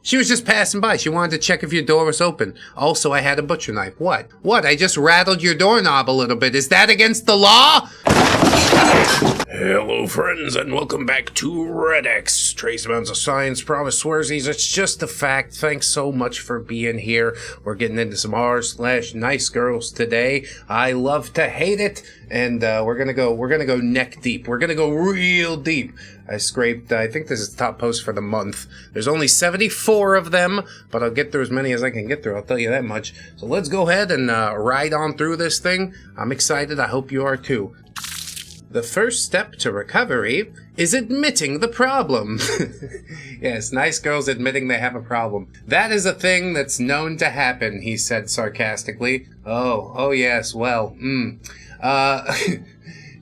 She was just passing by. She wanted to check if your door was open. Also, I had a butcher knife. What? What? I just rattled your doorknob a little bit. Is that against the law? Hello, friends, and welcome back to ReddX. Trace amounts of science, promise swearsies. It's just a fact. Thanks so much for being here. We're getting into some r/NiceGirls today. I love to hate it, and we're gonna go neck deep. We're gonna go real deep. I scraped, I think this is the top post for the month. There's only 74 of them, but I'll get through as many as I can get through, I'll tell you that much. So let's go ahead and ride on through this thing. I'm excited, I hope you are too. The first step to recovery is admitting the problem. Yes, nice girls admitting they have a problem. That is a thing that's known to happen, he said sarcastically. Oh yes, well,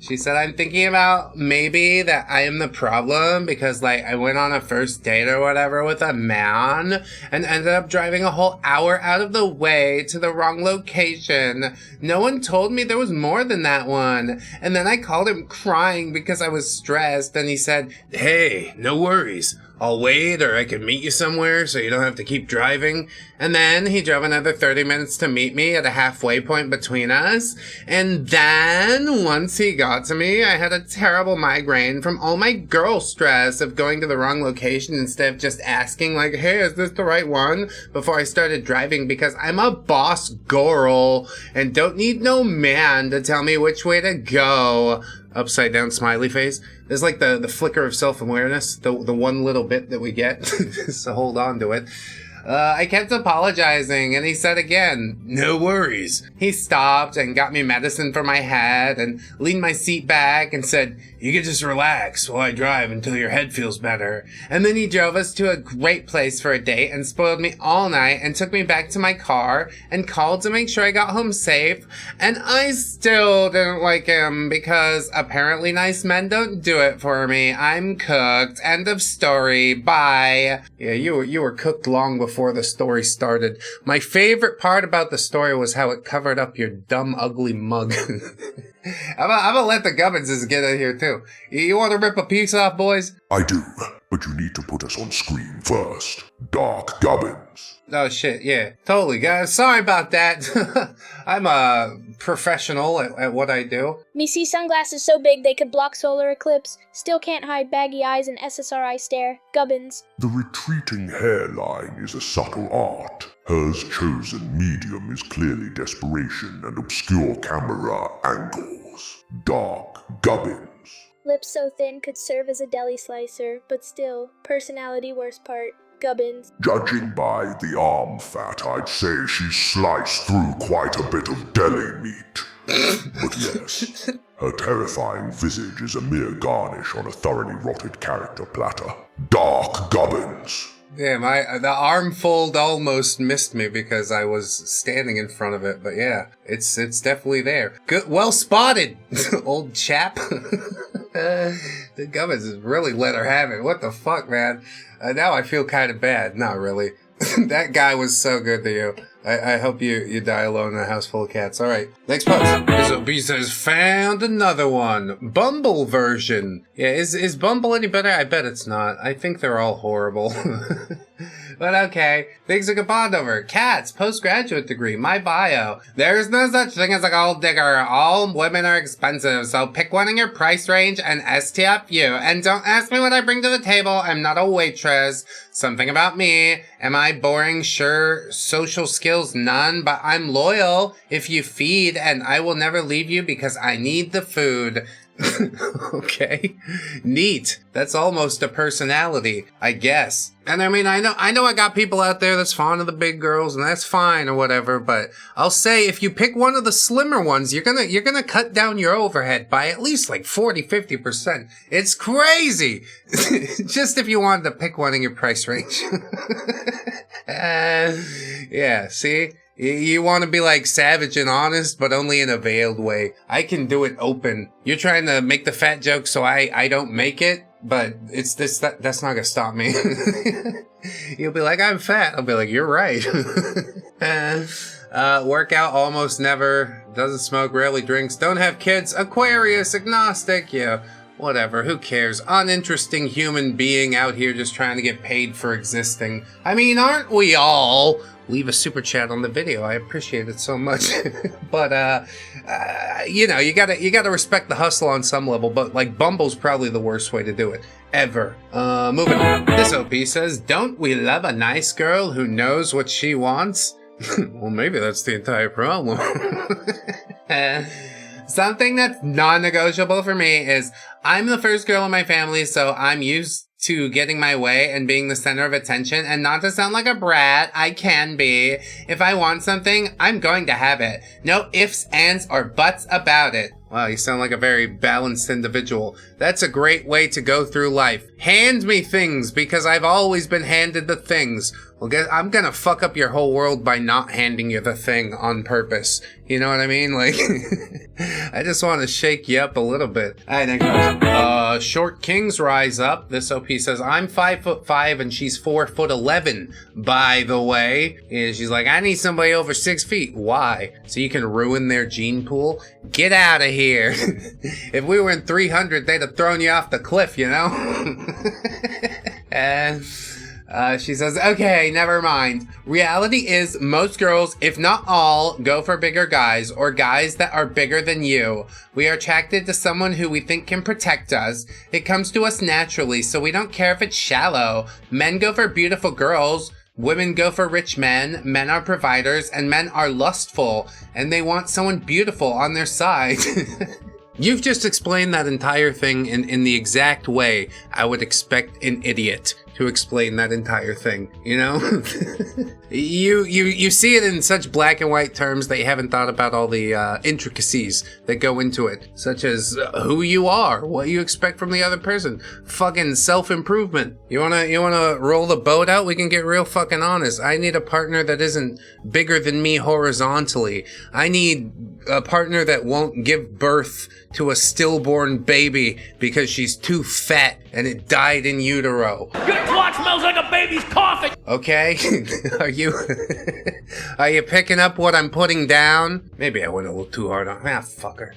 She said, I'm thinking about maybe that I am the problem because, like, I went on a first date or whatever with a man and ended up driving a whole hour out of the way to the wrong location. No one told me there was more than that one. And then I called him crying because I was stressed, and he said, hey, no worries. I'll wait, or I can meet you somewhere so you don't have to keep driving. And then he drove another 30 minutes to meet me at a halfway point between us. And then, once he got to me, I had a terrible migraine from all my girl stress of going to the wrong location instead of just asking, like, hey, is this the right one? Before I started driving, because I'm a boss girl and don't need no man to tell me which way to go. Upside down smiley face. There's like the flicker of self-awareness, the one little bit that we get, so hold on to it. I kept apologizing, and he said again, no worries. He stopped and got me medicine for my head and leaned my seat back and said, you can just relax while I drive until your head feels better. And then he drove us to a great place for a date and spoiled me all night and took me back to my car and called to make sure I got home safe. And I still didn't like him because apparently nice men don't do it for me. I'm cooked. End of story. Bye. Yeah, you were cooked long before the story started. My favorite part about the story was how it covered up your dumb, ugly mug. I'm gonna let the Gubbinses get in here too. You want to rip a piece off, boys? I do, but you need to put us on screen first. Dark Gubbins. Oh shit, yeah, totally, guys. Sorry about that. I'm a professional at what I do. Me see sunglasses so big they could block solar eclipse. Still can't hide baggy eyes and SSRI stare. Gubbins. The retreating hairline is a subtle art. Hers chosen medium is clearly desperation and obscure camera angles. Dark Gubbins. Lips so thin could serve as a deli slicer, but still, personality worst part. Gubbins. Judging by the arm fat, I'd say she's sliced through quite a bit of deli meat. But yes, her terrifying visage is a mere garnish on a thoroughly rotted character platter. Dark Gubbins. Damn, the arm fold almost missed me because I was standing in front of it, but yeah, it's definitely there. Good, well spotted, old chap. The Gubbins has really let her have it. What the fuck, man? Now I feel kind of bad. Not really. That guy was so good to you. I hope you die alone in a house full of cats. All right, next post. B says, found another one. Bumble version. Yeah, is Bumble any better? I bet it's not. I think they're all horrible. But okay, things I could bond over. Cats, postgraduate degree, my bio. There's no such thing as a gold digger. All women are expensive, so pick one in your price range and STFU. And don't ask me what I bring to the table. I'm not a waitress. Something about me. Am I boring? Sure. Social skills, none, but I'm loyal if you feed, and I will never leave you because I need the food. Okay. Neat. That's almost a personality, I guess. And I mean, I know I got people out there that's fond of the big girls, and that's fine or whatever, but I'll say if you pick one of the slimmer ones, you're gonna cut down your overhead by at least like 40-50%. It's crazy. Just if you wanted to pick one in your price range. Yeah, see? You want to be like savage and honest, but only in a veiled way. I can do it open. You're trying to make the fat joke so I don't make it, but it's that's not gonna stop me. You'll be like, I'm fat. I'll be like, you're right. Workout almost never. Doesn't smoke, rarely drinks. Don't have kids. Aquarius, agnostic. Yeah. Whatever, who cares? Uninteresting human being out here just trying to get paid for existing. I mean, aren't we all? Leave a super chat on the video. I appreciate it so much. But, you know, you gotta respect the hustle on some level, but, like, Bumble's probably the worst way to do it. Ever. Moving on. This OP says, don't we love a nice girl who knows what she wants? Well, maybe that's the entire problem. Something that's non-negotiable for me is I'm the first girl in my family, so I'm used to getting my way and being the center of attention, and not to sound like a brat, I can be. If I want something, I'm going to have it. No ifs, ands, or buts about it. Wow, you sound like a very balanced individual. That's a great way to go through life. Hand me things, because I've always been handed the things. Well, I'm gonna fuck up your whole world by not handing you the thing on purpose. You know what I mean? Like, I just want to shake you up a little bit. Alright, next question. Short kings rise up. This OP says, I'm 5'5" and she's 4'11", by the way. And she's like, I need somebody over 6 feet. Why? So you can ruin their gene pool? Get out of here. If we were in 300, they'd have thrown you off the cliff, you know? And she says, okay, never mind. Reality is most girls, if not all, go for bigger guys or guys that are bigger than you. We are attracted to someone who we think can protect us. It comes to us naturally, so we don't care if it's shallow. Men go for beautiful girls. Women go for rich men. Men are providers, and men are lustful, and they want someone beautiful on their side. You've just explained that entire thing in the exact way I would expect an idiot to explain that entire thing, you know? You see it in such black and white terms that you haven't thought about all the intricacies that go into it, such as who you are, what you expect from the other person, fucking self-improvement. You wanna roll the boat out? We can get real fucking honest. I need a partner that isn't bigger than me horizontally. I need a partner that won't give birth to a stillborn baby because she's too fat and it died in utero. Your twat smells like a baby's coffin! Okay? Are you picking up what I'm putting down? Maybe I went a little too hard on... fucker.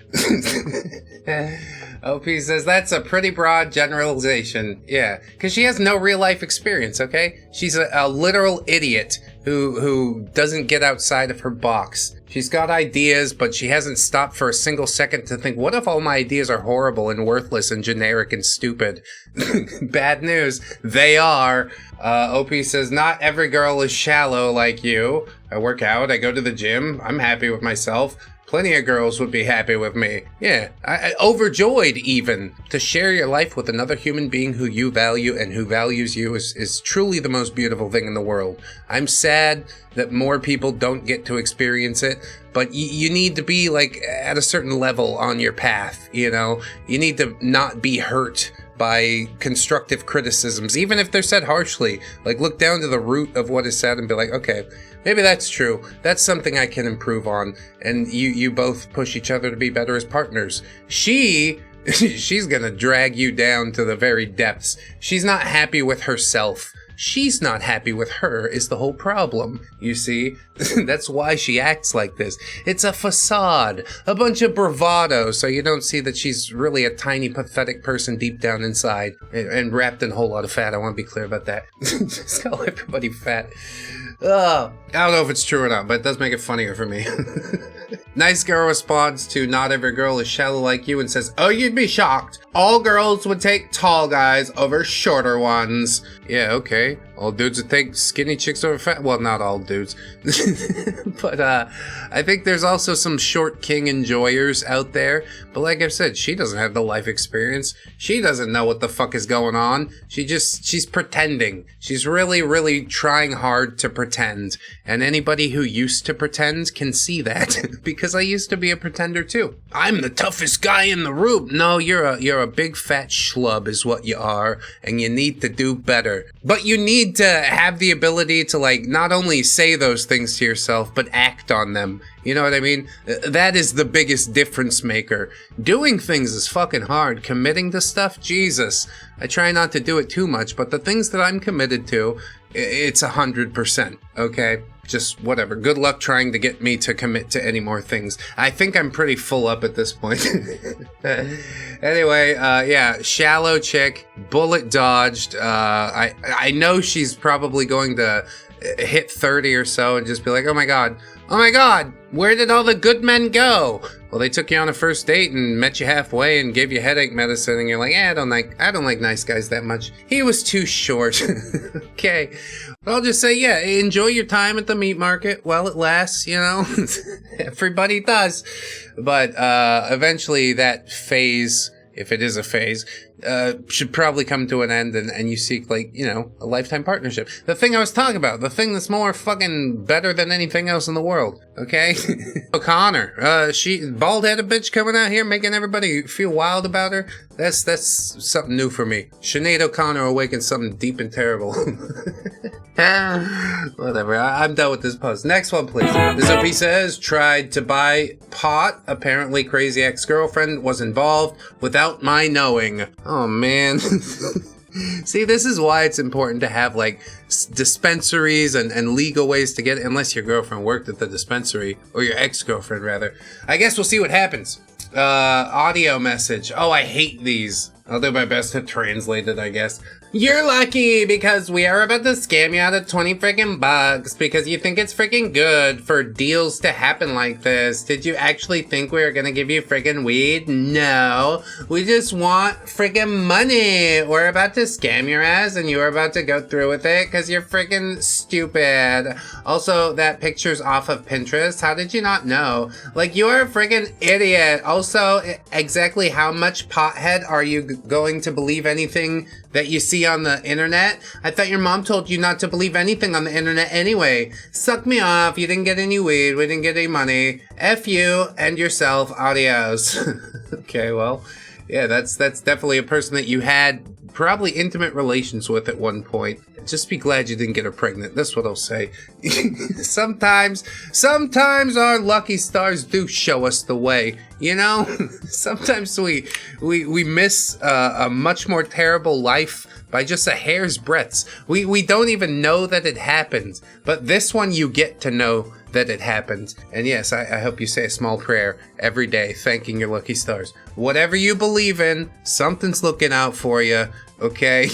OP says, that's a pretty broad generalization. Yeah, because she has no real life experience, okay? She's a literal idiot who doesn't get outside of her box. She's got ideas, but she hasn't stopped for a single second to think, what if all my ideas are horrible and worthless and generic and stupid? Bad news. They are. OP says, not every girl is shallow like you. I work out, I go to the gym, I'm happy with myself. Plenty of girls would be happy with me. Yeah, I overjoyed even. To share your life with another human being who you value and who values you is truly the most beautiful thing in the world. I'm sad that more people don't get to experience it, but you need to be like at a certain level on your path, you know? You need to not be hurt by constructive criticisms, even if they're said harshly. Like, look down to the root of what is said and be like, okay, maybe that's true. That's something I can improve on. And you both push each other to be better as partners. She's gonna drag you down to the very depths. She's not happy with herself. She's not happy with her is the whole problem, you see? That's why she acts like this. It's a facade, a bunch of bravado, so you don't see that she's really a tiny, pathetic person deep down inside, and wrapped in a whole lot of fat. I want to be clear about that. Just call everybody fat. I don't know if it's true or not, but it does make it funnier for me. Nice Girl responds to not every girl is shallow like you and says, oh, you'd be shocked. All girls would take tall guys over shorter ones. Yeah, okay. All dudes would take skinny chicks over fat. Well, not all dudes. But I think there's also some short king enjoyers out there. But like I said, she doesn't have the life experience. She doesn't know what the fuck is going on. She's pretending. She's really, really trying hard to pretend. And anybody who used to pretend can see that. Because I used to be a pretender too. I'm the toughest guy in the room. No, you're a big fat schlub is what you are. And you need to do better. But you need to have the ability to, like, not only say those things to yourself, but act on them. You know what I mean? That is the biggest difference maker. Doing things is fucking hard. Committing to stuff, Jesus. I try not to do it too much, but the things that I'm committed to, it's 100%, okay? Just whatever. Good luck trying to get me to commit to any more things. I think I'm pretty full up at this point. Anyway, yeah, shallow chick, bullet dodged. I know she's probably going to hit 30 or so and just be like, oh my god, where did all the good men go? Well, they took you on a first date and met you halfway and gave you headache medicine, and you're like, I don't like nice guys that much. He was too short. Okay. I'll just say, yeah, enjoy your time at the meat market while it lasts, you know? Everybody does. But eventually that phase, if it is a phase, should probably come to an end, and you seek, like, you know, a lifetime partnership. The thing I was talking about, the thing that's more fucking better than anything else in the world, okay? O'Connor, she bald-headed bitch coming out here making everybody feel wild about her. That's something new for me. Sinead O'Connor awakened something deep and terrible. Whatever, I'm done with this post. Next one, please. This OP says, tried to buy pot. Apparently crazy ex-girlfriend was involved without my knowing. Oh, man. See, this is why it's important to have, like, dispensaries and legal ways to get it, unless your girlfriend worked at the dispensary, or your ex-girlfriend, rather. I guess we'll see what happens. Audio message. Oh, I hate these. I'll do my best to translate it, I guess. You're lucky because we are about to scam you out of 20 freaking bucks because you think it's freaking good for deals to happen like this. Did you actually think we were gonna give you freaking weed? No. We just want freaking money. We're about to scam your ass and you are about to go through with it because you're freaking stupid. Also, that picture's off of Pinterest. How did you not know? Like, you're a freaking idiot. Also, exactly how much pothead are you going to believe anything that you see on the internet? I thought your mom told you not to believe anything on the internet anyway. Suck me off. You didn't get any weed. We didn't get any money. F you and yourself. Adios. Okay, well, yeah, that's definitely a person that you had probably intimate relations with at one point. Just be glad you didn't get her pregnant. That's what I'll say. Sometimes our lucky stars do show us the way. You know, sometimes we miss a much more terrible life by just a hair's breadth. We don't even know that it happened, but this one you get to know that it happened. And yes, I hope you say a small prayer every day thanking your lucky stars. Whatever you believe in, something's looking out for you, okay?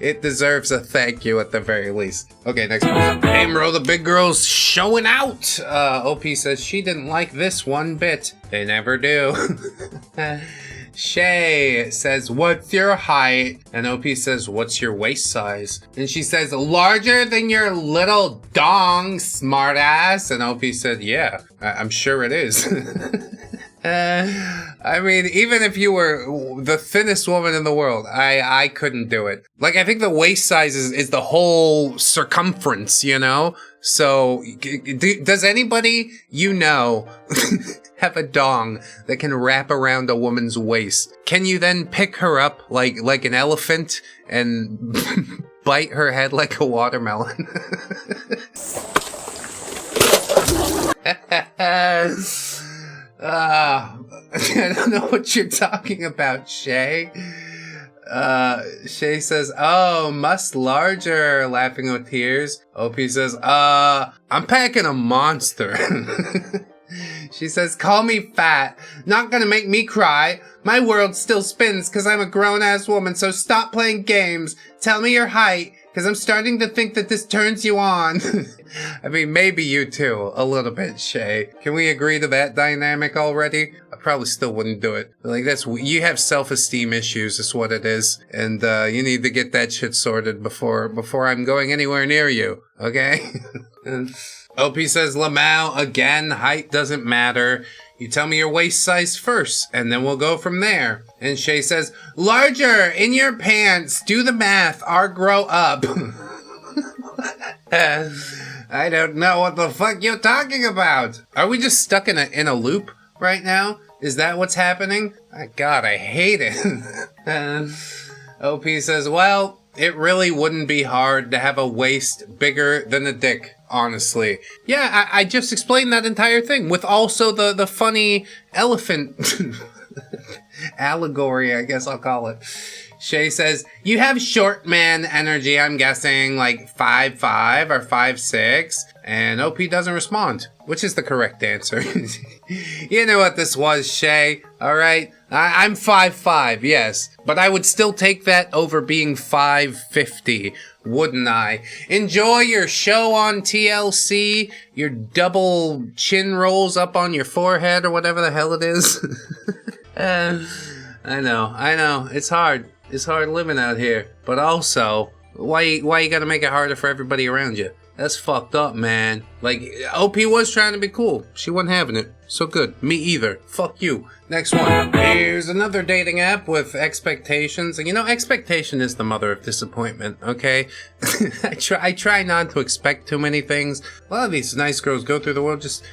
It deserves a thank you at the very least. Okay, next one. Amro, the big girl's showing out. OP says she didn't like this one bit. They never do. Shay says, what's your height? And OP says, what's your waist size? And she says, larger than your little dong, smartass. And OP said, yeah, I'm sure it is. I mean, even if you were the thinnest woman in the world, I couldn't do it. Like, I think the waist size is the whole circumference, you know? So, does anybody you know have a dong that can wrap around a woman's waist? Can you then pick her up like an elephant and bite her head like a watermelon? I don't know what you're talking about, Shay. Shay says, oh, must larger, laughing with tears. OP says, I'm packing a monster. She says, call me fat. Not gonna make me cry. My world still spins cause I'm a grown-ass woman, so stop playing games. Tell me your height, cause I'm starting to think that this turns you on. I mean, maybe you too, a little bit, Shay. Can we agree to that dynamic already? I probably still wouldn't do it. Like, you have self-esteem issues, is what it is. And, you need to get that shit sorted before I'm going anywhere near you, okay? OP says, Lamau, again, height doesn't matter. You tell me your waist size first, and then we'll go from there. And Shay says, larger, in your pants, do the math, or grow up. I don't know what the fuck you're talking about. Are we just stuck in a loop right now? Is that what's happening? My God, I hate it. OP says, well, it really wouldn't be hard to have a waist bigger than a dick, honestly. Yeah, I just explained that entire thing with also the funny elephant allegory, I guess I'll call it. Shay says, you have short man energy, I'm guessing like 5'5" or 5'6", and OP doesn't respond, which is the correct answer. You know what this was, Shay, alright? I'm 5'5", yes, but I would still take that over being 5'50", wouldn't I? Enjoy your show on TLC, your double chin rolls up on your forehead or whatever the hell it is. I know, it's hard. It's hard living out here. But also, why you gotta make it harder for everybody around you? That's fucked up, man. Like, OP was trying to be cool. She wasn't having it. So good. Me either. Fuck you. Next one. Here's another dating app with expectations. And you know, expectation is the mother of disappointment, okay? I try not to expect too many things. A lot of these nice girls go through the world just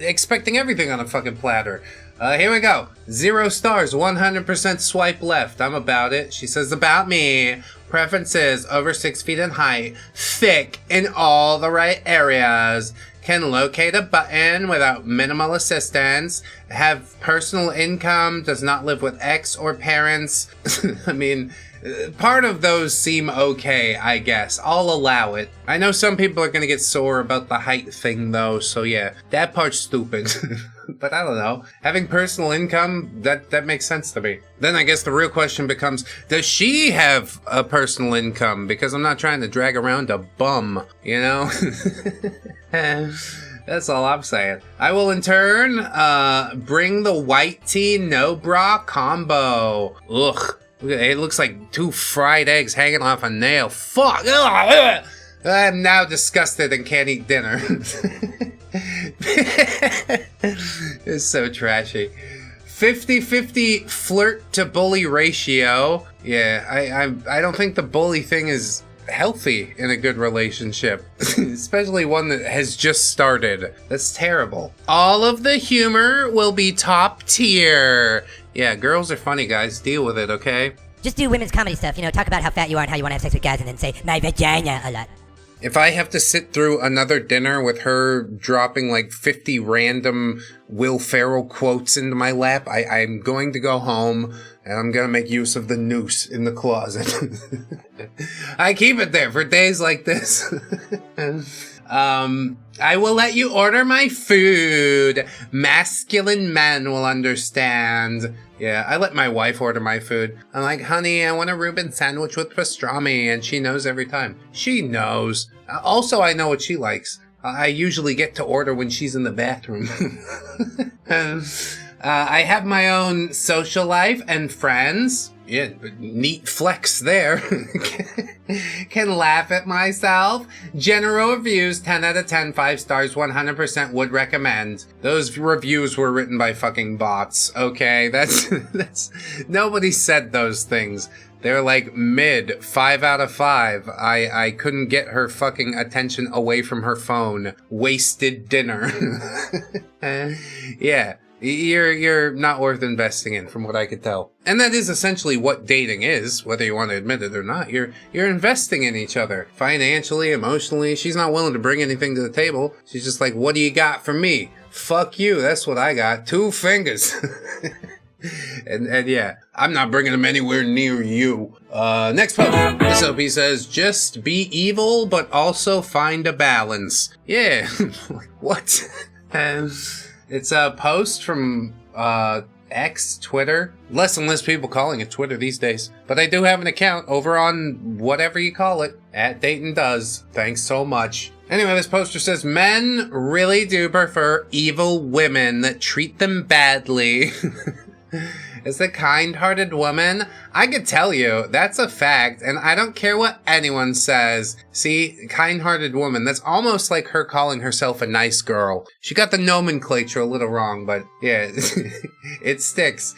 expecting everything on a fucking platter. Here we go. 0 stars, 100% swipe left. I'm about it. She says, about me. Preferences, over 6 feet in height. Thick in all the right areas. Can locate a button without minimal assistance. Have personal income. Does not live with ex or parents. I mean, part of those seem okay, I guess. I'll allow it. I know some people are gonna get sore about the height thing, though, so yeah. That part's stupid. But I don't know. Having personal income, that makes sense to me. Then I guess the real question becomes, does she have a personal income? Because I'm not trying to drag around a bum, you know? That's all I'm saying. I will in turn bring the white tea no bra combo. Ugh. It looks like 2 fried eggs hanging off a nail. Fuck! Ugh. I'm now disgusted and can't eat dinner. It's so trashy. 50-50 flirt to bully ratio. Yeah, I don't think the bully thing is healthy in a good relationship. Especially one that has just started. That's terrible. All of the humor will be top tier. Yeah, girls are funny, guys. Deal with it, okay? Just do women's comedy stuff, you know, talk about how fat you are and how you want to have sex with guys and then say, my vagina a lot. If I have to sit through another dinner with her dropping like 50 random Will Ferrell quotes into my lap, I'm going to go home and I'm going to make use of the noose in the closet. I keep it there for days like this. I will let you order my food. Masculine men will understand. Yeah, I let my wife order my food. I'm like, honey, I want a Reuben sandwich with pastrami, and she knows every time. She knows. Also, I know what she likes. I usually get to order when she's in the bathroom. I have my own social life and friends. Yeah, neat flex there. Can laugh at myself. General reviews, 10 out of 10, 5 stars, 100% would recommend. Those reviews were written by fucking bots, okay? That's nobody said those things. They're like mid, 5 out of 5. I couldn't get her fucking attention away from her phone. Wasted dinner. Yeah. You're not worth investing in, from what I could tell. And that is essentially what dating is, whether you want to admit it or not. You're investing in each other. Financially, emotionally. She's not willing to bring anything to the table. She's just like, what do you got for me? Fuck you, that's what I got. 2 fingers. And yeah, I'm not bringing them anywhere near you. Next post. This OP says, just be evil, but also find a balance. Yeah, what? It's a post from X, Twitter. Less and less people calling it Twitter these days. But I do have an account over on whatever you call it, at Dayton Does. Thanks so much. Anyway, this poster says, men really do prefer evil women that treat them badly. Is the kind-hearted woman? I could tell you, that's a fact, and I don't care what anyone says. See, kind-hearted woman, that's almost like her calling herself a nice girl. She got the nomenclature a little wrong, but yeah, it sticks.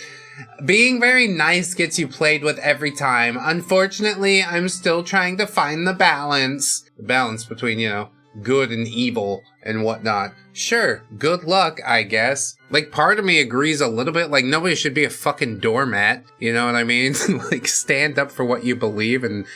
Being very nice gets you played with every time. Unfortunately, I'm still trying to find the balance. The balance between, you know, good and evil and whatnot. Sure, good luck, I guess. Like, part of me agrees a little bit. Like, nobody should be a fucking doormat. You know what I mean? Like, stand up for what you believe and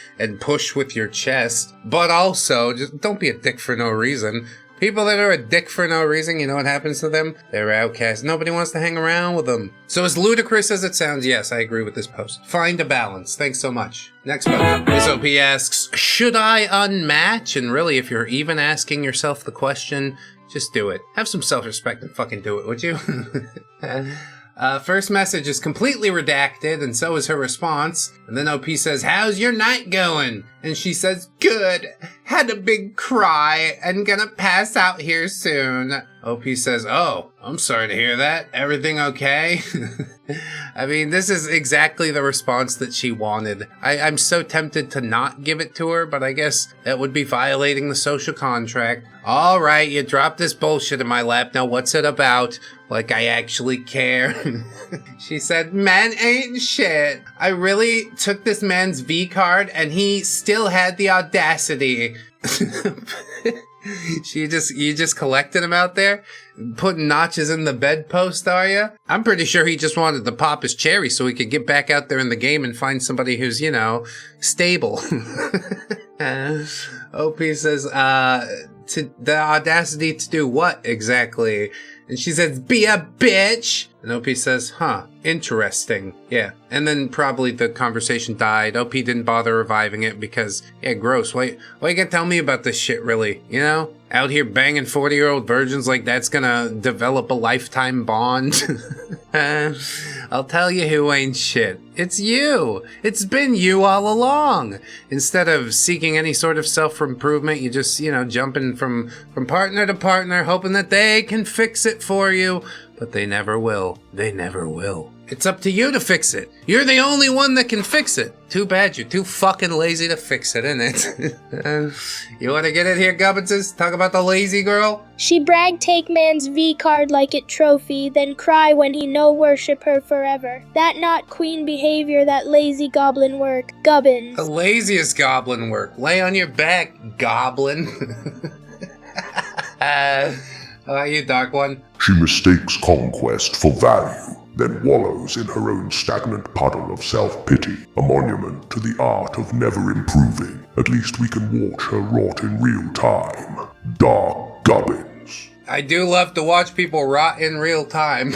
push with your chest. But also, just don't be a dick for no reason. People that are a dick for no reason, you know what happens to them? They're outcasts. Nobody wants to hang around with them. So as ludicrous as it sounds, yes, I agree with this post. Find a balance. Thanks so much. Next post. Miss OP asks, should I unmatch? And really, if you're even asking yourself the question, just do it. Have some self-respect and fucking do it, would you? First message is completely redacted, and so is her response. And then OP says, how's your night going? And she says, good. Had a big cry and gonna pass out here soon. OP says, oh, I'm sorry to hear that. Everything okay? I mean, this is exactly the response that she wanted. I'm so tempted to not give it to her, but I guess that would be violating the social contract. All right, you dropped this bullshit in my lap. Now what's it about? Like I actually care. She said, men ain't shit. I really took this man's V card and he still had the audacity. You just collected him out there? Putting notches in the bedpost, are you? I'm pretty sure he just wanted to pop his cherry so he could get back out there in the game and find somebody who's, you know, stable. OP says, to the audacity to do what exactly? And she says, be a bitch. And OP says, huh, interesting. Yeah. And then probably the conversation died. OP didn't bother reviving it because, yeah, gross. Why you gonna tell me about this shit, really? You know? Out here banging 40-year-old virgins like that's gonna develop a lifetime bond. I'll tell you who ain't shit. It's you. It's been you all along. Instead of seeking any sort of self-improvement, you just, you know, jumping from partner to partner, hoping that they can fix it for you. But they never will. They never will. It's up to you to fix it. You're the only one that can fix it. Too bad you're too fucking lazy to fix it, isn't it? You want to get it here, Gubbinses? Talk about the lazy girl? She brag take man's V card like it trophy, then cry when he no worship her forever. That not queen behavior, that lazy goblin work. Gubbins. The laziest goblin work. Lay on your back, goblin. How about you, Dark One? She mistakes conquest for value, then wallows in her own stagnant puddle of self-pity, a monument to the art of never improving. At least we can watch her rot in real time. Dark Gubbins. I do love to watch people rot in real time.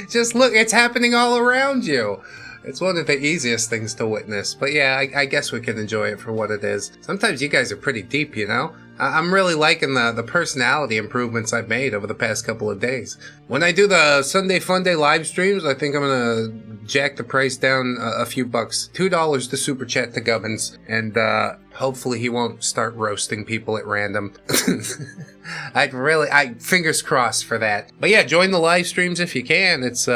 Just look, it's happening all around you. It's one of the easiest things to witness. But yeah, I guess we can enjoy it for what it is. Sometimes you guys are pretty deep, you know? I'm really liking the personality improvements I've made over the past couple of days. When I do the Sunday Funday live streams, I think I'm gonna jack the price down a few bucks. $2 to super chat to Gubbins. And hopefully he won't start roasting people at random. I fingers crossed for that. But yeah, join the live streams if you can. It's,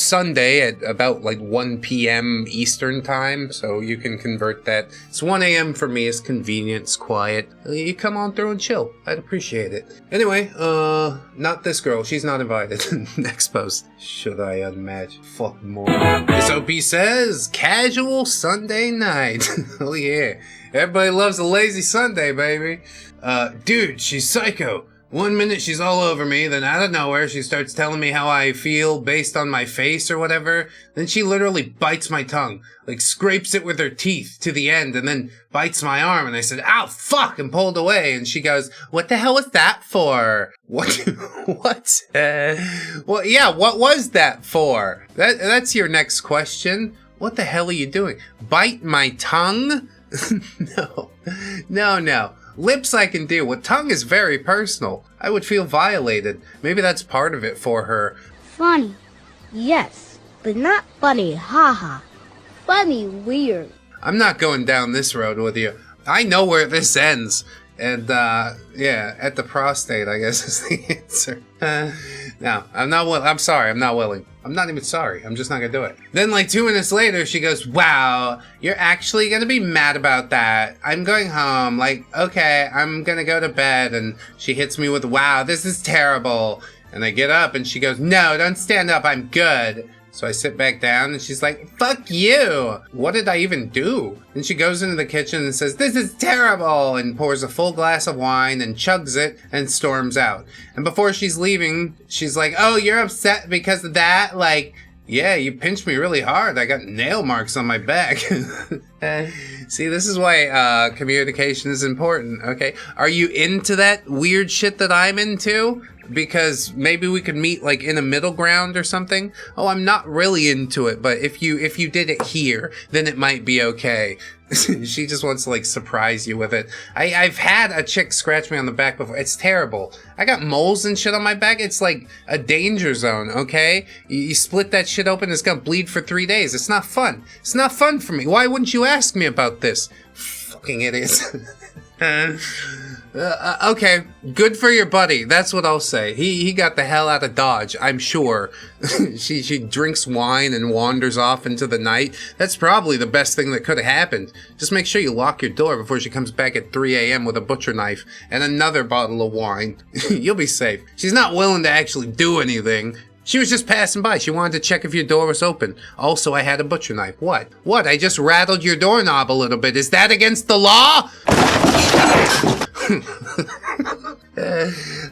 Sunday at about like 1 p.m. Eastern time, so you can convert that. It's 1 a.m. for me. It's convenient, it's quiet. You come on through and chill. I'd appreciate it. Anyway, not this girl. She's not invited. Next post. Should I unmatch? Fuck more. This OP says, casual Sunday night. Oh yeah. Everybody loves a lazy Sunday, baby. Dude, she's psycho. 1 minute she's all over me, then out of nowhere she starts telling me how I feel based on my face or whatever. Then she literally bites my tongue, like scrapes it with her teeth to the end and then bites my arm. And I said, ow, fuck, and pulled away. And she goes, what the hell was that for? What? What? Well, yeah, what was that for? That's your next question. What the hell are you doing? Bite my tongue? No. Lips I can do. With tongue is very personal. I would feel violated. Maybe that's part of it for her. Funny, yes, but not funny, haha. Funny, weird. I'm not going down this road with you. I know where this ends. And, yeah, at the prostate, I guess is the answer. No, I'm sorry, I'm not willing. I'm not even sorry, I'm just not gonna do it. Then, like 2 minutes later, she goes, wow, you're actually gonna be mad about that. I'm going home, like, okay, I'm gonna go to bed. And she hits me with, wow, this is terrible. And I get up and she goes, no, don't stand up, I'm good. So I sit back down and she's like, fuck you. What did I even do? Then she goes into the kitchen and says, this is terrible, and pours a full glass of wine and chugs it and storms out. And before she's leaving, she's like, oh, you're upset because of that? Like, Yeah, you pinched me really hard. I got nail marks on my back. See, this is why communication is important, okay? Are you into that weird shit that I'm into? Because maybe we could meet like in a middle ground or something. Oh, I'm not really into it, but if you did it here, then it might be okay. She just wants to like surprise you with it. I've had a chick scratch me on the back before. It's terrible. I got moles and shit on my back. It's like a danger zone, okay? You split that shit open, it's gonna bleed for 3 days. It's not fun. It's not fun for me. Why wouldn't you ask me about this? Fucking idiots. Okay, good for your buddy. That's what I'll say. He got the hell out of Dodge, I'm sure. She drinks wine and wanders off into the night. That's probably the best thing that could have happened. Just make sure you lock your door before she comes back at 3 a.m. with a butcher knife and another bottle of wine. You'll be safe. She's not willing to actually do anything. She was just passing by. She wanted to check if your door was open. Also, I had a butcher knife. What? What? I just rattled your doorknob a little bit. Is that against the law?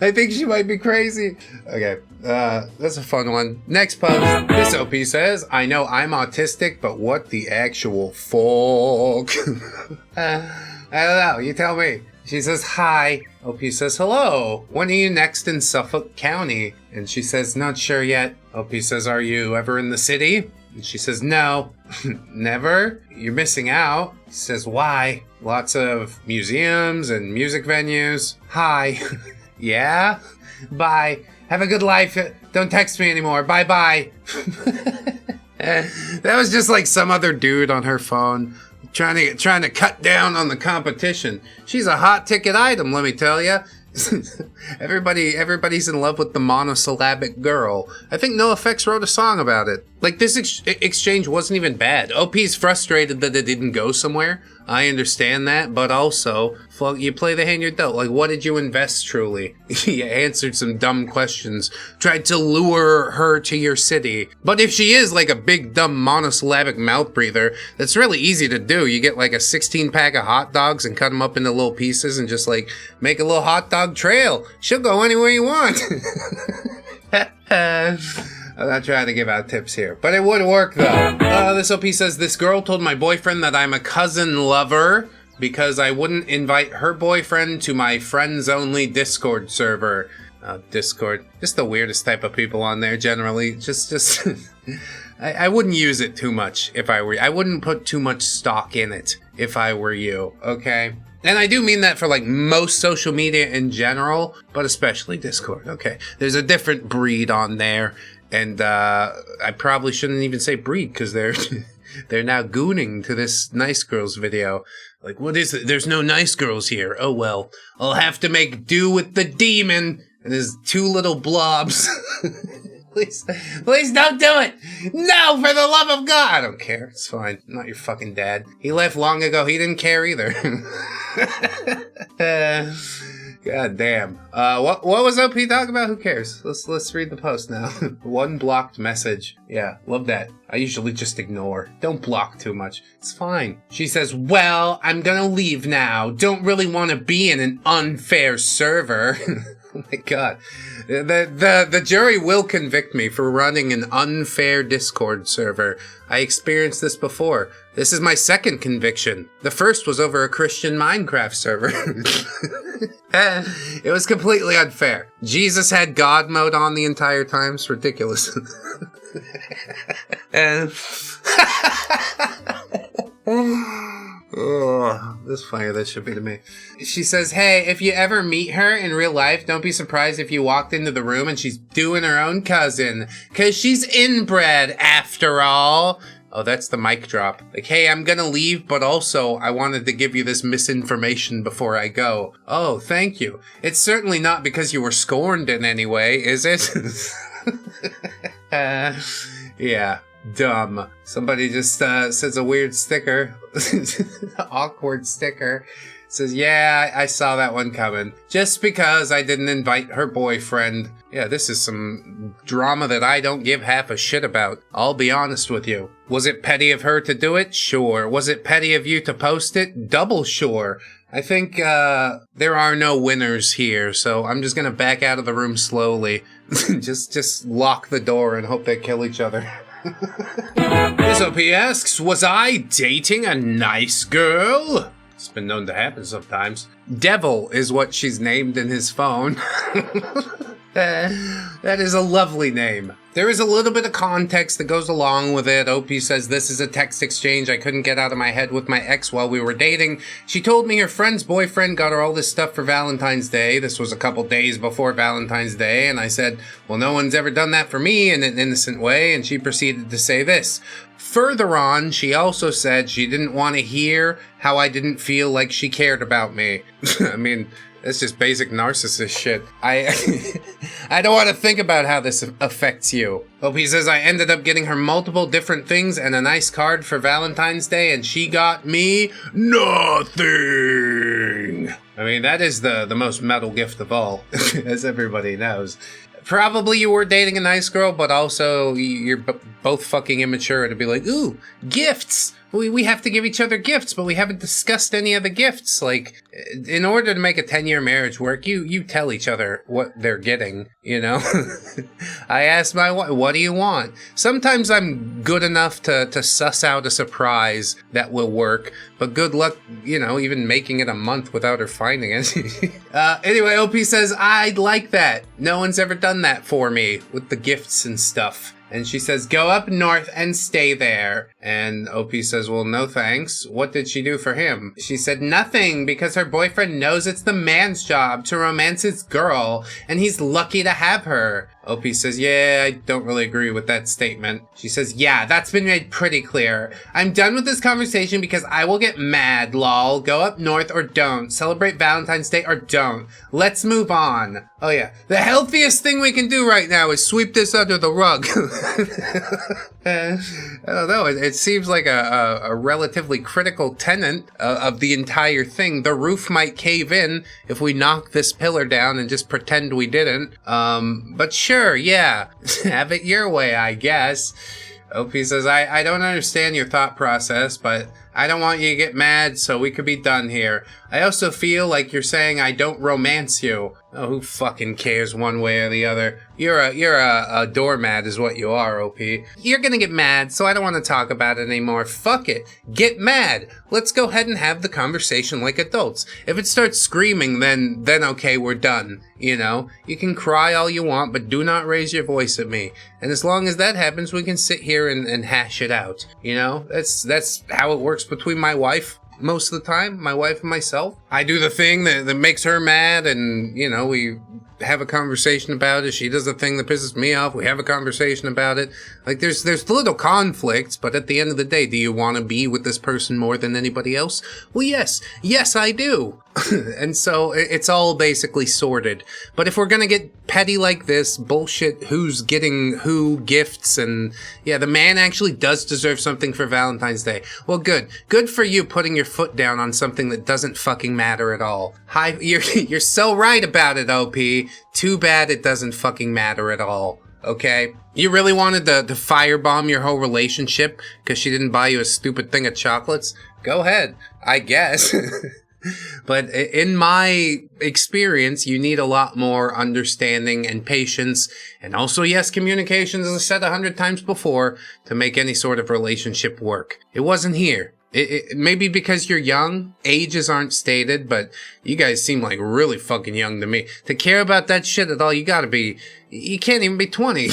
I think she might be crazy. Okay, that's a fun one. Next post. This OP says, I know I'm autistic, but what the actual fuck? I don't know. You tell me. She says, hi. OP says, hello. When are you next in Suffolk County? And she says, not sure yet. OP says, are you ever in the city? And she says, no. Never? You're missing out. He says, why? Lots of museums and music venues. Hi. Yeah? Bye. Have a good life. Don't text me anymore. Bye-bye. That was just like some other dude on her phone trying to cut down on the competition. She's a hot ticket item, let me tell you. Everybody's in love with the monosyllabic girl. I think NoFX wrote a song about it. Like, this exchange wasn't even bad. OP's frustrated that it didn't go somewhere. I understand that, but also, you play the hand you're dealt. Like, what did you invest truly? You answered some dumb questions. Tried to lure her to your city. But if she is like a big dumb monosyllabic mouth breather, that's really easy to do. You get like a 16-pack of hot dogs and cut them up into little pieces and just like make a little hot dog trail. She'll go anywhere you want. I'm not trying to give out tips here, but it would work though. This OP says, this girl told my boyfriend that I'm a cousin lover because I wouldn't invite her boyfriend to my friends only Discord server. Discord. Just the weirdest type of people on there generally. Just I wouldn't use it too much if I were you. I wouldn't put too much stock in it if I were you, okay? And I do mean that for like most social media in general, but especially Discord, okay? There's a different breed on there. And I probably shouldn't even say breed because they're now gooning to this NiceGirls video. Like, what is it? There's no NiceGirls here. Oh well, I'll have to make do with the demon and his two little blobs. Please don't do it. No, for the love of God. I don't care. It's fine. I'm not your fucking dad. He left long ago. He didn't care either. God damn. What was OP talking about? Who cares? Let's read the post now. One blocked message. Yeah, love that. I usually just ignore. Don't block too much. It's fine. She says, well, I'm gonna leave now. Don't really want to be in an unfair server. Oh my god. The jury will convict me for running an unfair Discord server. I experienced this before. This is my second conviction. The first was over a Christian Minecraft server. It was completely unfair. Jesus had God mode on the entire time. It's ridiculous. Oh, this funny this should be to me. She says, hey, if you ever meet her in real life, don't be surprised if you walked into the room and she's doing her own cousin. 'Cause she's inbred after all. Oh, that's the mic drop. Like, hey, I'm gonna leave, but also I wanted to give you this misinformation before I go. Oh, thank you. It's certainly not because you were scorned in any way, is it? Yeah. Dumb. Somebody just says a weird sticker. Awkward sticker. Says, yeah, I saw that one coming. Just because I didn't invite her boyfriend. Yeah, this is some drama that I don't give half a shit about. I'll be honest with you. Was it petty of her to do it? Sure. Was it petty of you to post it? Double sure. I think there are no winners here, so I'm just gonna back out of the room slowly. just lock the door and hope they kill each other. This OP asks, was I dating a nice girl? It's been known to happen sometimes. Devil is what she's named in his phone. That is a lovely name. There is a little bit of context that goes along with it. OP says, this is a text exchange I couldn't get out of my head with my ex while we were dating. She told me her friend's boyfriend got her all this stuff for Valentine's Day. This was a couple days before Valentine's Day. And I said, well, no one's ever done that for me in an innocent way. And she proceeded to say this. Further on, she also said she didn't want to hear how I didn't feel like she cared about me. I mean, that's just basic narcissist shit. I don't want to think about how this affects you. OP says, I ended up getting her multiple different things and a nice card for Valentine's Day, and she got me nothing. I mean, that is the most metal gift of all, as everybody knows. Probably you were dating a nice girl, but also you're both fucking immature to be like, ooh, gifts. We have to give each other gifts, but we haven't discussed any of the gifts. Like, in order to make a 10-year marriage work, you tell each other what they're getting, you know? I asked my wife, what do you want? Sometimes I'm good enough to suss out a surprise that will work, but good luck, you know, even making it a month without her finding it. Anyway, OP says, I'd like that. No one's ever done that for me with the gifts and stuff. And she says, go up north and stay there. And OP says, well, no thanks. What did she do for him? She said, nothing, because her boyfriend knows it's the man's job to romance his girl, and he's lucky to have her. OP says, yeah, I don't really agree with that statement. She says, yeah, that's been made pretty clear. I'm done with this conversation because I will get mad, lol. Go up north or don't. Celebrate Valentine's Day or don't. Let's move on. Oh yeah, the healthiest thing we can do right now is sweep this under the rug. I don't know, it seems like a relatively critical tenet of the entire thing. The roof might cave in if we knock this pillar down and just pretend we didn't. But sure, yeah, have it your way, I guess. OP says, I don't understand your thought process, but I don't want you to get mad, so we could be done here. I also feel like you're saying I don't romance you. Oh, who fucking cares one way or the other? You're a doormat is what you are, OP. You're gonna get mad, so I don't want to talk about it anymore. Fuck it. Get mad. Let's go ahead and have the conversation like adults. If it starts screaming, then okay, we're done. You know? You can cry all you want, but do not raise your voice at me. And as long as that happens, we can sit here and hash it out. You know? That's how it works between my wife. Most of the time, my wife and myself. I do the thing that makes her mad, and, you know, we have a conversation about it. She does the thing that pisses me off. We have a conversation about it. Like, there's little conflicts, but at the end of the day, do you want to be with this person more than anybody else? Well, yes. Yes, I do. And so it's all basically sorted. But if we're gonna get petty like this, bullshit, who's getting who gifts, and yeah, the man actually does deserve something for Valentine's Day. Well, good. Good for you putting your foot down on something that doesn't fucking matter at all. You're so right about it, OP. Too bad it doesn't fucking matter at all. Okay? You really wanted to firebomb your whole relationship because she didn't buy you a stupid thing of chocolates? Go ahead, I guess. But in my experience, you need a lot more understanding and patience, and also, yes, communication, as I said 100 times before, to make any sort of relationship work. It wasn't here. It maybe because you're young, ages aren't stated, but you guys seem like really fucking young to me. To care about that shit at all, you can't even be 20.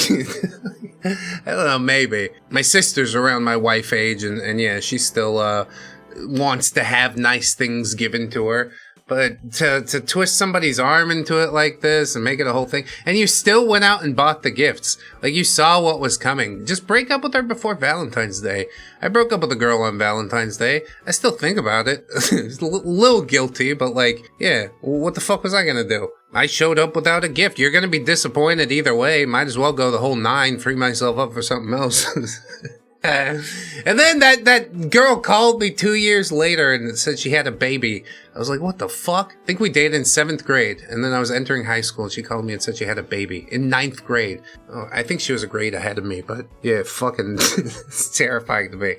I don't know, maybe. My sister's around my wife age, and yeah, she still, wants to have nice things given to her, but to twist somebody's arm into it like this and make it a whole thing, and you still went out and bought the gifts, like you saw what was coming. Just break up with her before Valentine's Day. I broke up with a girl on Valentine's Day. I still think about it. It's a little guilty, but like, yeah, what the fuck was I gonna do? I showed up without a gift. You're gonna be disappointed either way. Might as well go the whole 9, free myself up for something else. And then that girl called me 2 years later and said she had a baby. I was like, what the fuck? I think we dated in 7th grade, and then I was entering high school, and she called me and said she had a baby in 9th grade. Oh, I think she was a grade ahead of me, but yeah, fucking it's terrifying to me.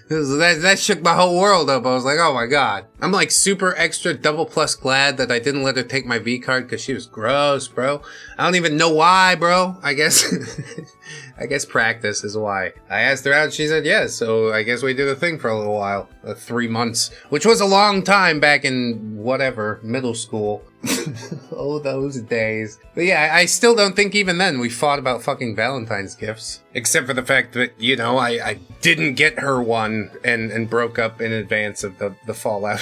That shook my whole world up. I was like, oh my god. I'm like super extra double plus glad that I didn't let her take my V card because she was gross, bro. I don't even know why, bro. I guess I guess practice is why. I asked her out, she said yes, so I guess we did a thing for a little while. 3 months, which was a long time back in whatever, middle school. Oh, those days. But yeah, I still don't think even then we fought about fucking Valentine's gifts. Except for the fact that, you know, I didn't get her one and broke up in advance of the fallout.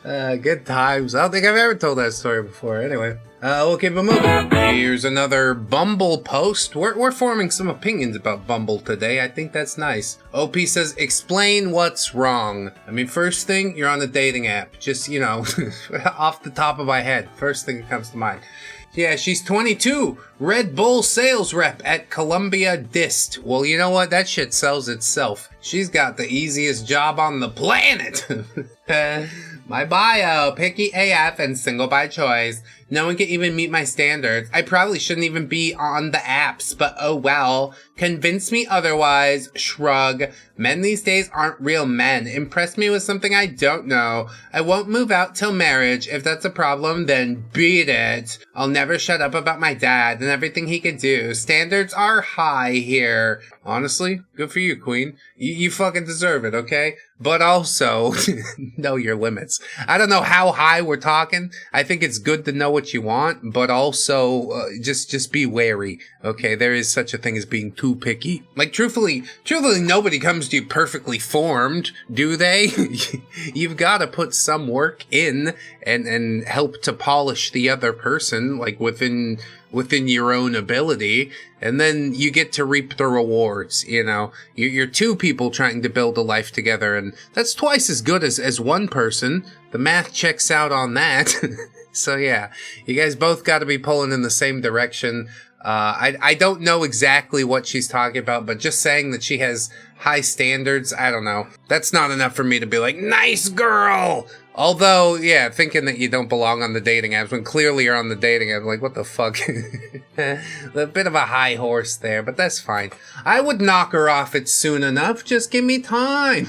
Good times. I don't think I've ever told that story before. Anyway, we'll keep it moving. Here's another Bumble post. We're forming some opinions about Bumble today. I think that's nice. OP says, explain what's wrong. I mean, first thing, you're on a dating app. Just, you know, off the top of my head. First thing that comes to mind. Yeah, she's 22. Red Bull sales rep at Columbia Dist. Well, you know what? That shit sells itself. She's got the easiest job on the planet. My bio, picky AF and single by choice. No one can even meet my standards. I probably shouldn't even be on the apps, but oh well. Convince me otherwise. Shrug. Men these days aren't real men. Impress me with something I don't know. I won't move out till marriage. If that's a problem, then beat it. I'll never shut up about my dad and everything he could do. Standards are high here. Honestly, good for you, queen. You fucking deserve it, okay? But also, know your limits. I don't know how high we're talking. I think it's good to know what you want, but also, just be wary, okay? There is such a thing as being too picky. Like, truthfully, nobody comes to you perfectly formed, do they? You've got to put some work in and help to polish the other person, like within your own ability, and then you get to reap the rewards, you know. You're two people trying to build a life together, and that's twice as good as one person. The math checks out on that. So yeah, you guys both got to be pulling in the same direction. I don't know exactly what she's talking about, but just saying that she has high standards, I don't know. That's not enough for me to be like, nice girl! Although, yeah, thinking that you don't belong on the dating apps when clearly you're on the dating app, like, what the fuck? A bit of a high horse there, but that's fine. I would knock her off it soon enough. Just give me time.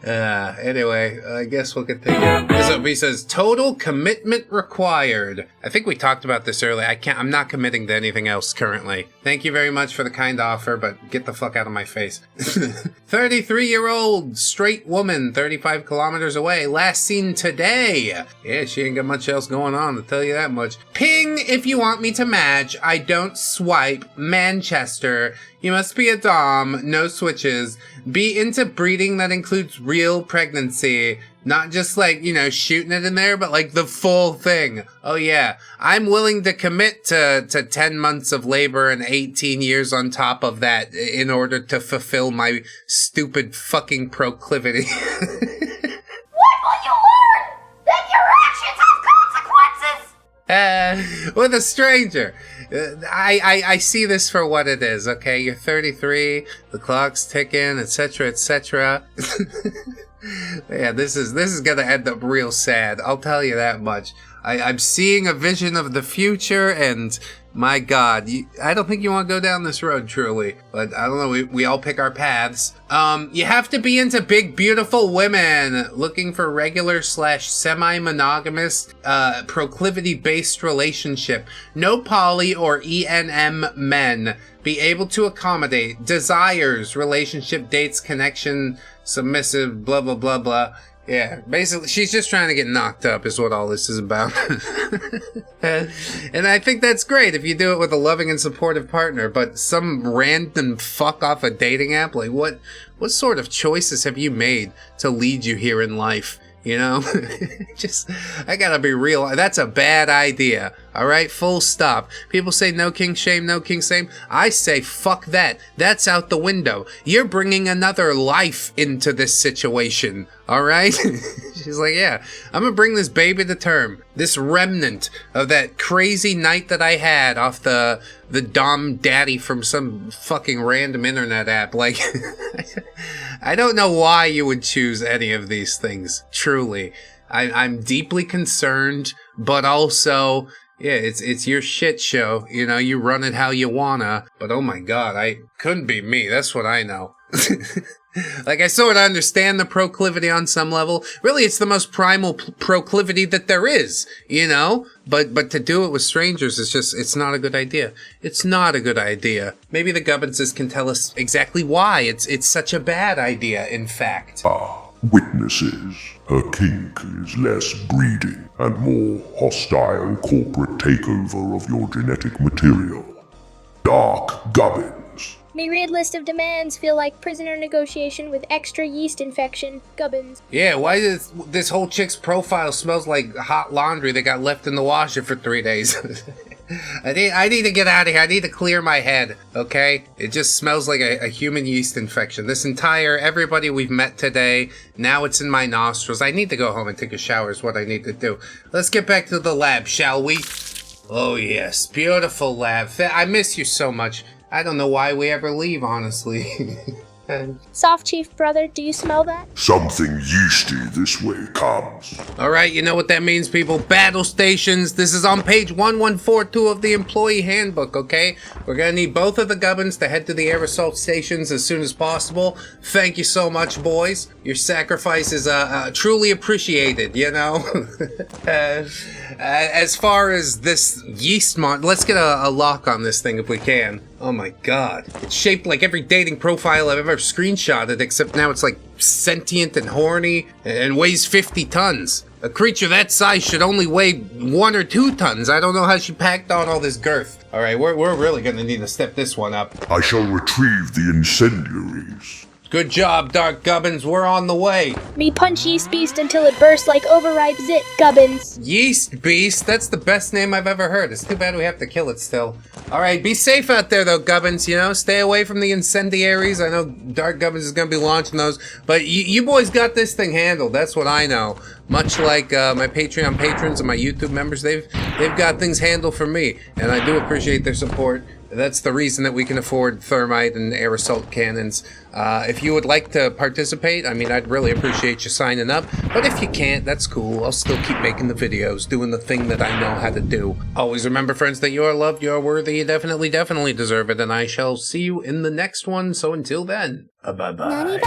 Anyway, I guess we'll continue. This OP says, total commitment required. I think we talked about this earlier. I'm not committing to anything else currently. Thank you very much for the kind offer, but get the fuck out of my face. 33-year-old straight woman, 35 kilometers away, last seen today. Yeah, she ain't got much else going on, to tell you that much. Ping if you want me to match. I don't swipe. Manchester. You must be a dom, no switches. Be into breeding that includes real pregnancy. Not just like, you know, shooting it in there, but like the full thing. Oh yeah, I'm willing to commit to 10 months of labor and 18 years on top of that in order to fulfill my stupid fucking proclivity. When will you learn that your actions have consequences? With a stranger. I see this for what it is, okay? You're 33, the clock's ticking, etc., etc. Yeah, this is gonna end up real sad. I'll tell you that much. I'm seeing a vision of the future, and my God, I don't think you want to go down this road, truly. But I don't know, we all pick our paths. You have to be into big, beautiful women, looking for regular / semi-monogamous, proclivity-based relationship. No poly or ENM men. Be able to accommodate desires, relationship, dates, connection, submissive, blah, blah, blah, blah. Yeah, basically, she's just trying to get knocked up is what all this is about. And I think that's great if you do it with a loving and supportive partner, but some random fuck off a dating app, like what sort of choices have you made to lead you here in life? You know, I gotta be real. That's a bad idea. All right, full stop. People say no king shame, no king shame. I say fuck that. That's out the window. You're bringing another life into this situation. All right, She's like, yeah, I'm gonna bring this baby to term. This remnant of that crazy night that I had off the Dom Daddy from some fucking random internet app. Like, I don't know why you would choose any of these things, truly. I'm deeply concerned, but also, yeah, it's your shit show. You know, you run it how you wanna. But oh my god, I couldn't be me. That's what I know. Like, I sort of understand the proclivity on some level. Really, it's the most primal proclivity that there is, you know? But to do it with strangers is just, it's not a good idea. It's not a good idea. Maybe the Gubbinses can tell us exactly why it's such a bad idea, in fact. Witnesses. Her kink is less breeding and more hostile corporate takeover of your genetic material. Dark Gubbins. May read list of demands feel like prisoner negotiation with extra yeast infection. Gubbins. Yeah, why does this whole chick's profile smells like hot laundry that got left in the washer for 3 days? I need to get out of here. I need to clear my head, okay? It just smells like a human yeast infection. This entire everybody we've met today, now it's in my nostrils. I need to go home and take a shower is what I need to do. Let's get back to the lab, shall we? Oh yes, beautiful lab. I miss you so much. I don't know why we ever leave, honestly. Soft Chief brother, do you smell that? Something yeasty this way comes. Alright, you know what that means, people. Battle stations. This is on page 1142 of the employee handbook, okay? We're gonna need both of the Gubbins to head to the air assault stations as soon as possible. Thank you so much, boys. Your sacrifice is truly appreciated, you know? As far as this yeast let's get a lock on this thing if we can. Oh my god. It's shaped like every dating profile I've ever screenshotted, except now it's like sentient and horny and weighs 50 tons. A creature that size should only weigh 1 or 2 tons. I don't know how she packed on all this girth. Alright, we're really gonna need to step this one up. I shall retrieve the incendiaries. Good job, Dark Gubbins. We're on the way. Me punch yeast beast until it bursts like overripe zit. Gubbins. Yeast Beast? That's the best name I've ever heard. It's too bad we have to kill it still. Alright, be safe out there though, Gubbins, you know? Stay away from the incendiaries. I know Dark Gubbins is gonna be launching those. But you boys got this thing handled. That's what I know. Much like my Patreon patrons and my YouTube members, they've got things handled for me. And I do appreciate their support. That's the reason that we can afford thermite and air assault cannons. If you would like to participate, I mean, I'd really appreciate you signing up. But if you can't, that's cool. I'll still keep making the videos, doing the thing that I know how to do. Always remember, friends, that you are loved, you are worthy, you definitely deserve it. And I shall see you in the next one. So until then, bye-bye.